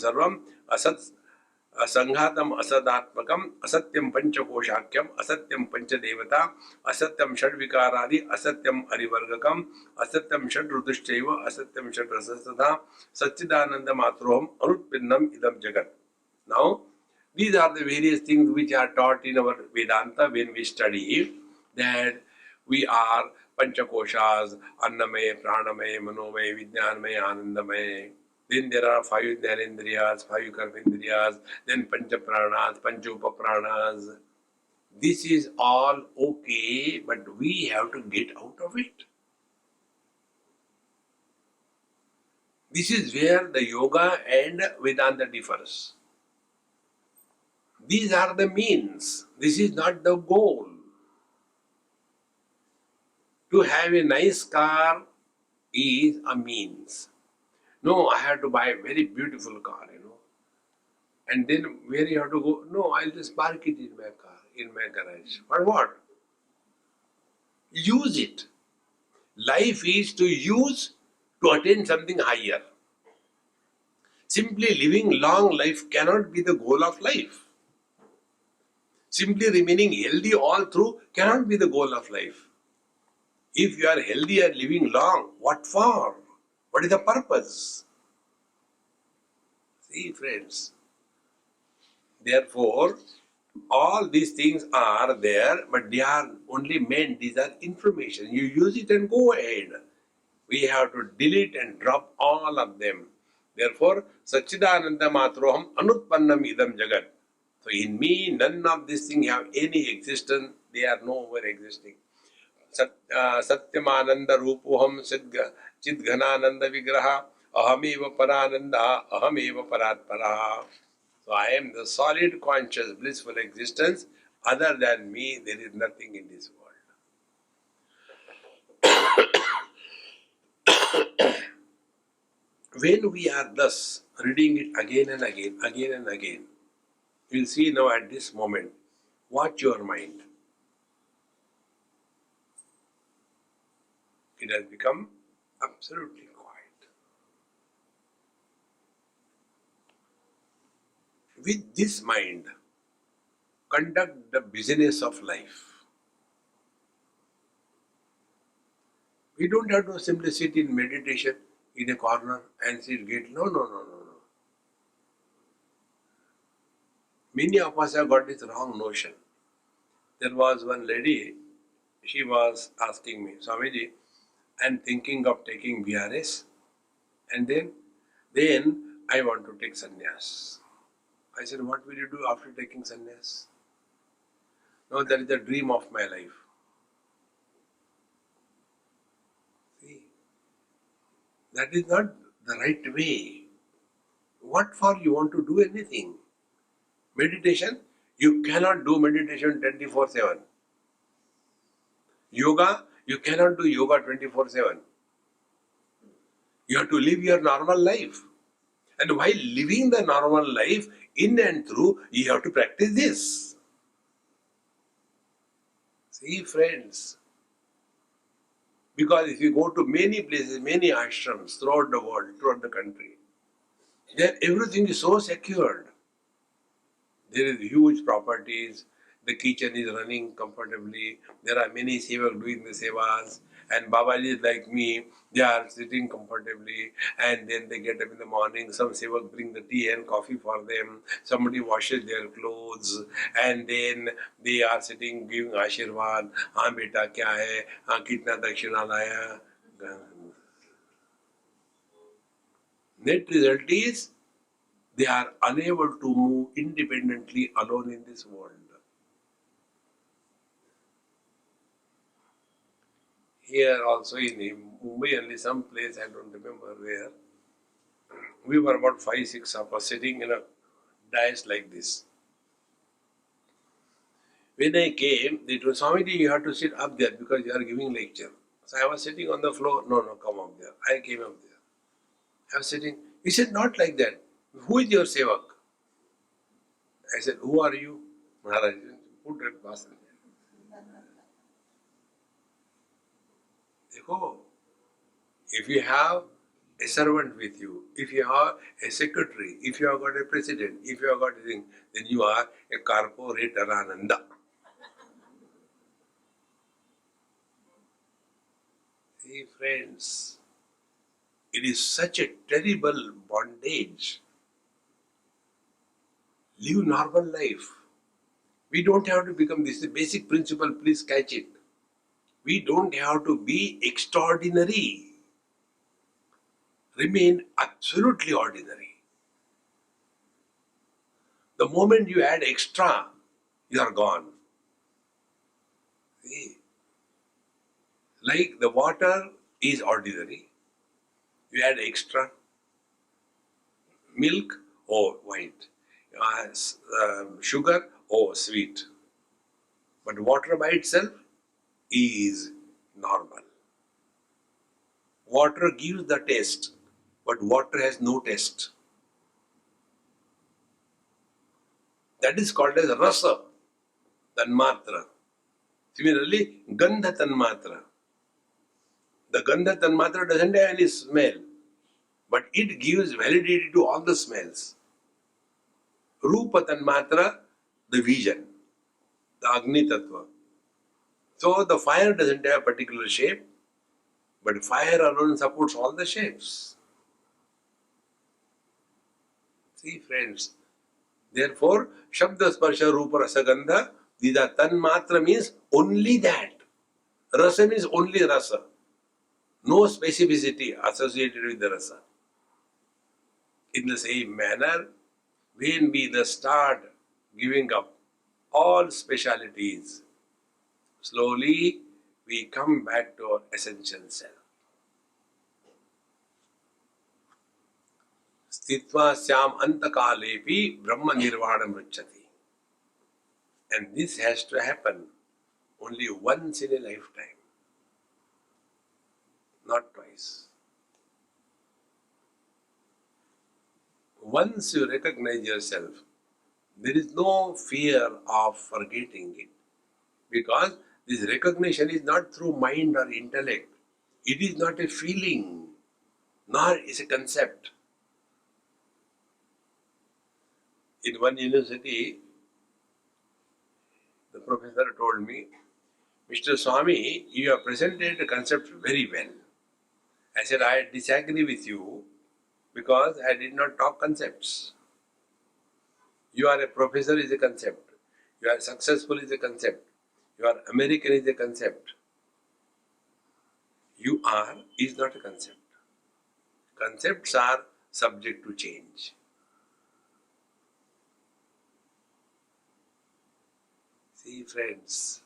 sarvam, asat sanghatam asadatmakam, asatyam panchakoshakyam, asatyam panchadevata, asatyam shadvikaradi, asatyam arivargakam, asatyam shadrudushchaiva, asatyam shadrasasatha, satchidananda matroham, anutpinnam idam jagat. Now, These are the various things which are taught in our Vedanta when we study that we are Panchakoshas, Annamaya, Pranamaya, Manomaya, Vijnanamaya, Anandamaya. Then there are five Jnanendriyas, five Karmendriyas, then Panchapranas, Panchopapranas. This is all okay, but we have to get out of it. This is where the yoga and Vedanta differs. These are the means. This is not the goal. To have a nice car is a means. No, I have to buy a very beautiful car. And then where you have to go? No, I'll just park it in my car, in my garage. For what? Use it. Life is to use to attain something higher. Simply living long life cannot be the goal of life. Simply remaining healthy all through cannot be the goal of life. If you are healthy and living long, what for? What is the purpose? See, friends. Therefore, all these things are there, but they are only meant, these are information. You use it and go ahead. We have to delete and drop all of them. Therefore, Satchidananda Matroham Anutpannam Idam Jagat. So in me, none of these things have any existence. They are nowhere existing. Satyamananda Rupoham Chidghanananda Vigraha Ahameva Parananda Ahameva Paratparaha. So I am the solid, conscious, blissful existence. Other than me, there is nothing in this world. When we are thus reading it again and again, you will see now at this moment, watch your mind. It has become absolutely quiet. With this mind, conduct the business of life. We don't have to simply sit in meditation in a corner and sit get. No. Many of us have got this wrong notion. There was one lady, she was asking me, Swamiji, I'm thinking of taking VRS and then I want to take sannyas. I said, what will you do after taking sannyas? No, that is the dream of my life. See, that is not the right way. What for you want to do anything? Meditation, you cannot do meditation 24/7. Yoga, you cannot do yoga 24/7. You have to live your normal life. And while living the normal life, in and through, you have to practice this. See, friends, because if you go to many places, many ashrams throughout the world, throughout the country, there everything is so secured. There is huge properties, the kitchen is running comfortably, there are many sevaks doing the sevas, and Babajis like me, they are sitting comfortably, and then they get up in the morning, some sevak bring the tea and coffee for them, somebody washes their clothes, and then they are sitting giving Ashirvad, हाँ बेटा क्या है, हाँ कितना दक्षिणा लाया. Net result is they are unable to move independently alone in this world. Here also in Mumbai, only some place, I don't remember where, we were about 5-6 of us sitting in a dais like this. When I came, they told, Swamiji, you have to sit up there because you are giving lecture. So I was sitting on the floor. No, come up there. I came up there. I was sitting. He said, not like that. Who is your sevak? I said, who are you? Maharaj, put that basan. Dekho, if you have a servant with you, if you have a secretary, if you have got a president, if you have got a thing, then you are a corporate Ananda. See, friends, it is such a terrible bondage live normal life. We don't have to become this. Is the basic principle, please catch it. We don't have to be extraordinary. Remain absolutely ordinary. The moment you add extra, you are gone. See? Like the water is ordinary. You add extra. Milk, oh, white. Sugar, oh, sweet. But water by itself is normal. Water gives the taste, but water has no taste. That is called as rasa, tanmatra. Similarly, gandha tanmatra. The gandha tanmatra doesn't have any smell, but it gives validity to all the smells. Rupa tanmatra, the vision, the Agni Tattva. So the fire doesn't have a particular shape, but fire alone supports all the shapes. See, friends. Therefore, Shabda Sparsha Rupa Rasa Gandha, these are tanmatra means only that. Rasa means only rasa. No specificity associated with the rasa. In the same manner, when we thus start giving up all specialities, slowly we come back to our essential self. Stitva syam antakalepi brahma nirvanam ruchati. And this has to happen only once in a lifetime, not twice. Once you recognize yourself, there is no fear of forgetting it, because this recognition is not through mind or intellect. It is not a feeling, nor is a concept. In one university, the professor told me, Mr. Swami, you have presented the concept very well. I said, I disagree with you because I did not talk concepts. You are a professor is a concept. You are successful is a concept. You are American is a concept. You are is not a concept. Concepts are subject to change. See, friends.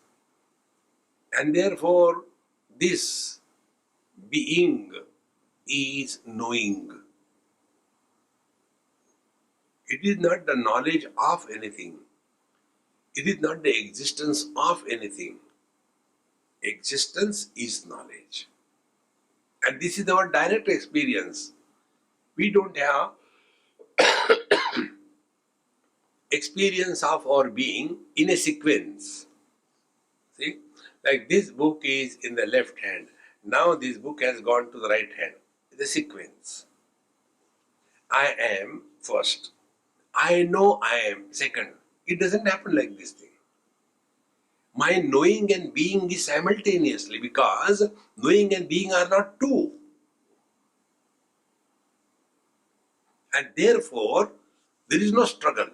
And therefore, this being is knowing. It is not the knowledge of anything. It is not the existence of anything. Existence is knowledge. And this is our direct experience. We don't have experience of our being in a sequence. See, like this book is in the left hand. Now this book has gone to the right hand. The sequence. I am first. I know I am second. It doesn't happen like this thing. My knowing and being is simultaneously, because knowing and being are not two. And therefore, there is no struggle.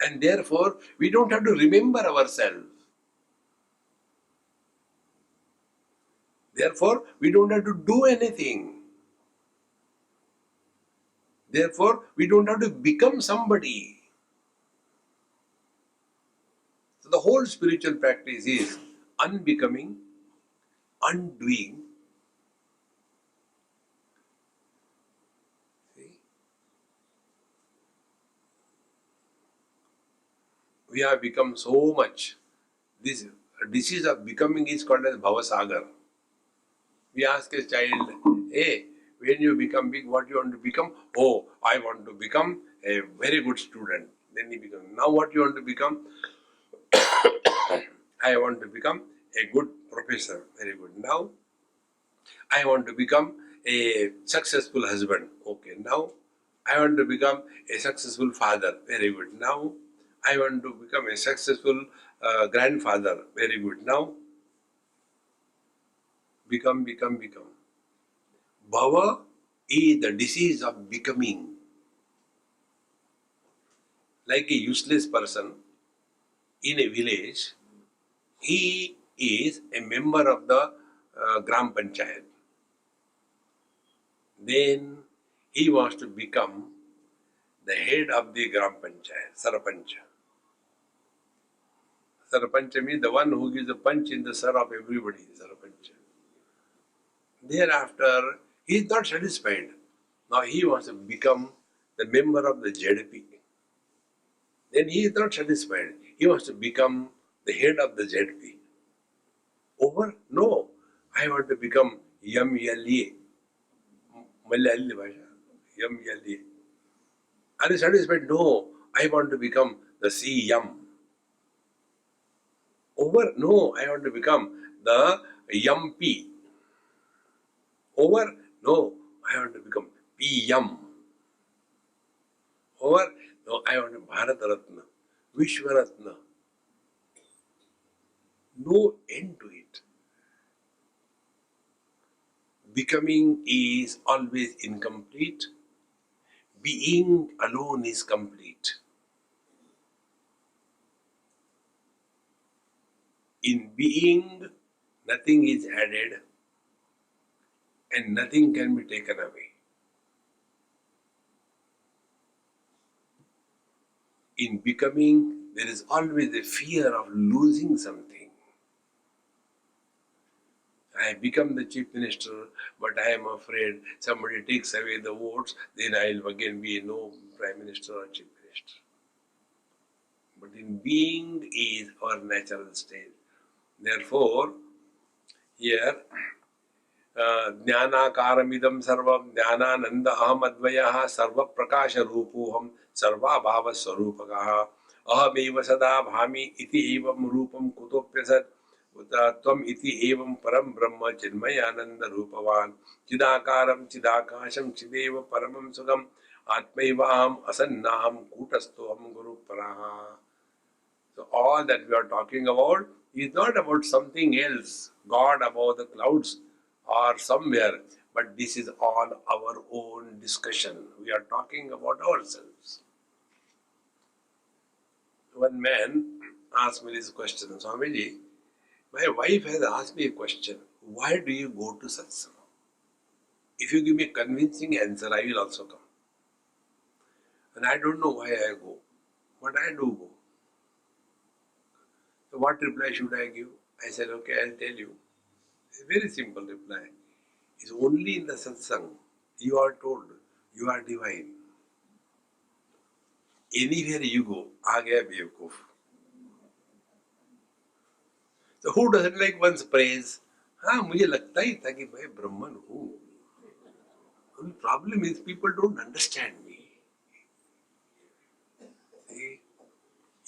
And therefore, we don't have to remember ourselves. Therefore, we don't have to do anything. Therefore, we don't have to become somebody. So the whole spiritual practice is unbecoming, undoing. See? We have become so much. This disease of becoming is called as Bhavasagar. We ask a child, hey, when you become big, what you want to become? Oh, I want to become a very good student. Then he becomes. Now what you want to become? I want to become a good professor. Very good. Now I want to become a successful husband. Okay. Now I want to become a successful father. Very good. Now I want to become a successful grandfather. Very good. Now become. Bhava is the disease of becoming. like a useless person in a village, he is a member of the Gram Panchayat. Then he wants to become the head of the Gram Panchayat, Sarpancha. Sarpancha means the one who gives a punch in the sar of everybody, Sarpancha. Thereafter, he is not satisfied. Now he wants to become the member of the ZP. Then he is not satisfied. He wants to become the head of the ZP. Over? No. I want to become MLA. Malayali Bhasha. MLA. Are you satisfied? No. I want to become the CM. Over? No. I want to become the MP. Over? No. I want to become PM. Over? No. I want to Bharat Ratna. Vishwaratna. No end to it. Becoming is always incomplete. Being alone is complete. In being, nothing is added and nothing can be taken away. In becoming, there is always a fear of losing something. I become the chief minister, but I am afraid somebody takes away the votes, then I will again be no prime minister or chief minister. But in being is our natural state. Therefore, here, ज्ञानाकारमिदं सर्वं ज्ञानानंद अहम अद्वयः सर्व प्रकाश रूपोहम सर्वाभाव स्वरूपकः अहमेव सदा भामि इति एवं रूपं कुतोप्यसत् त्वम् इति एवं परम ब्रह्म चिन्मयानंद रूपवान् चिदाकारं चिदाकाशं चिदेव परमं सुखम् आत्मैवाहम् असन्नाहं कूटस्थोऽहं गुरुपरः. So all that we are talking about is not about something else, God above the clouds or somewhere, but this is all our own discussion. We are talking about ourselves. One man asked me this question, Swamiji, my wife has asked me a question, why do you go to satsang? If you give me a convincing answer, I will also come. And I don't know why I go, but I do go. So what reply should I give? I said, okay, I'll tell you. A very simple reply. It's only in the satsang you are told you are divine. Anywhere you go, aa gaya Bevkoof. So who doesn't like one's praise? हाँ मुझे लगता ही था कि मैं ब्रह्मन हूँ. The problem is people don't understand me. See?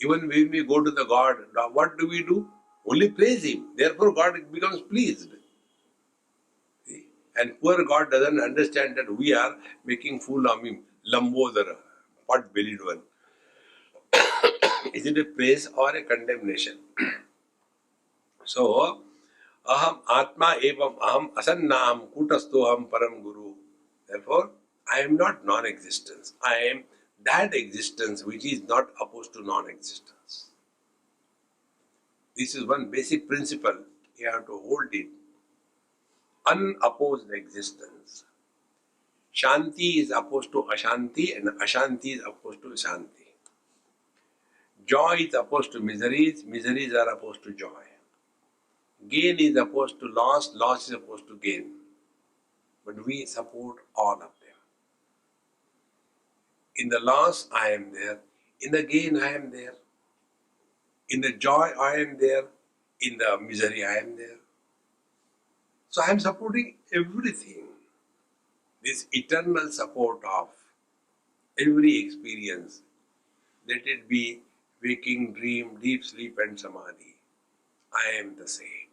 Even when we go to the God, what do? Only praise Him. Therefore God becomes pleased. See? And poor God doesn't understand that we are making fool of Him. Lambodara, pot-bellied one. Is it a praise or a condemnation? So, aham atma evam aham asannaham kutastoham param guru. Therefore, I am not non-existence. I am that existence which is not opposed to non-existence. This is one basic principle. You have to hold it. Unopposed existence. Shanti is opposed to Ashanti and Ashanti is opposed to Shanti. Joy is opposed to miseries. Miseries are opposed to joy. Gain is opposed to loss. Loss is opposed to gain. But we support all of them. In the loss, I am there. In the gain, I am there. In the joy, I am there. In the misery, I am there. So I am supporting everything. This eternal support of every experience, let it be waking, dream, deep sleep and samadhi. I am the same.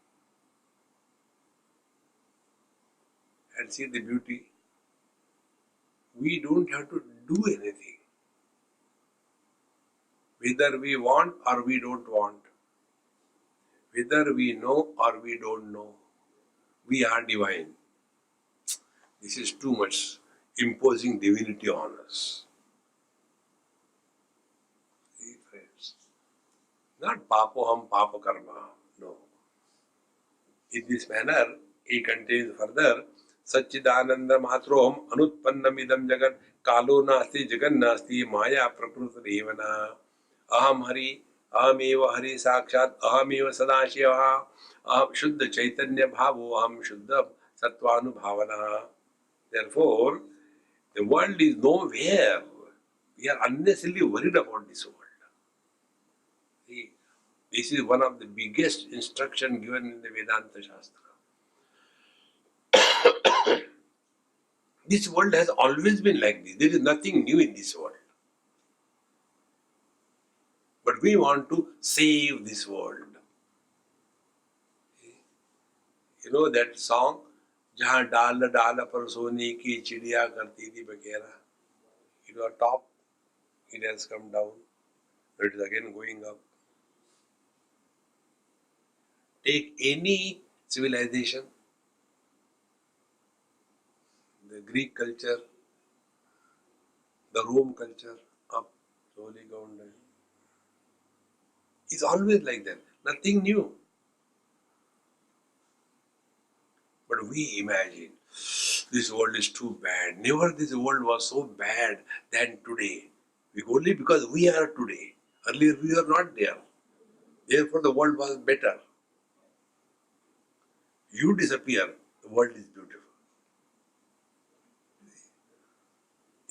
And see the beauty. We don't have to do anything. Whether we want or we don't want. Whether we know or we don't know. We are divine. This is too much imposing divinity on us. happens. Not papoham papa karma. No. In this manner, he continues further. Satchidananda matroham anutpannamidam jagat kalo nasti jagan nasti maya prakrita devana aham hari aham eva hari sakshat aham eva sadashiva aham shuddha chaitanya bhavo aham shuddha sattvanu bhavana. Therefore, the world is nowhere. We are unnecessarily worried about this world. See, this is one of the biggest instruction given in the Vedanta Shastra. This world has always been like this. There is nothing new in this world. But we want to save this world. You know that song? Jahan dala dala par sone ki chidiya karti thi bakera. It was top, it has come down, it is again going up. Take any civilization, the Greek culture, the Rome culture, up, slowly gone down. It's always like that. Nothing new. But we imagine this world is too bad. Never this world was so bad than today. Only because we are today. Earlier we were not there. Therefore the world was better. You disappear, the world is beautiful.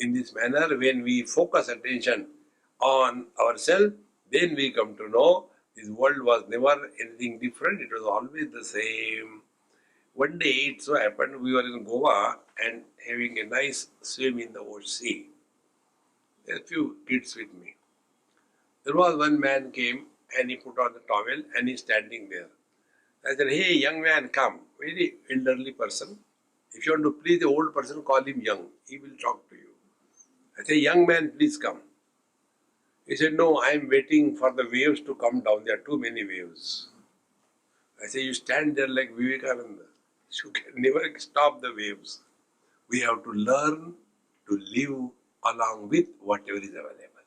In this manner, when we focus attention on ourselves, then we come to know this world was never anything different. It was always the same. One day it so happened we were in Goa and having a nice swim in the sea. There were a few kids with me. There was one man came and he put on the towel and he's standing there. I said, hey young man, come. Very elderly person. If you want to please the old person, call him young. He will talk to you. I said, young man, please come. He said, no, I am waiting for the waves to come down. There are too many waves. I said, you stand there like Vivekananda. You can never stop the waves. We have to learn to live along with whatever is available.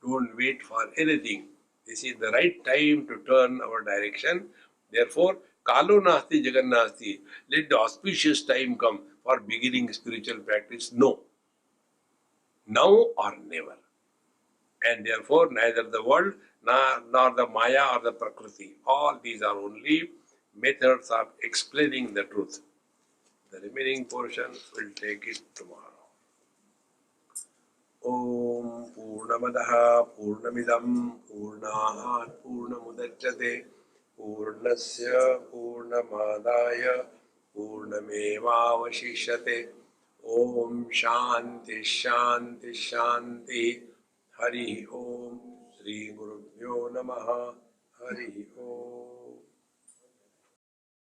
Don't wait for anything. This is the right time to turn our direction. Therefore, Kalo Nasti Jagan Nasti. Let the auspicious time come for beginning spiritual practice. No. Now or never. And therefore, neither the world nor the Maya or the Prakriti. All these are only methods of explaining the truth. The remaining portion will take it tomorrow. Om Purnamadaha Purnamidam Purnahat Purnamudachyate Purnasya Purnamadaya Purnamevavashishyate Om Shanti Shanti Shanti Hari Om Sri Gurubhyo Namaha Hari Om.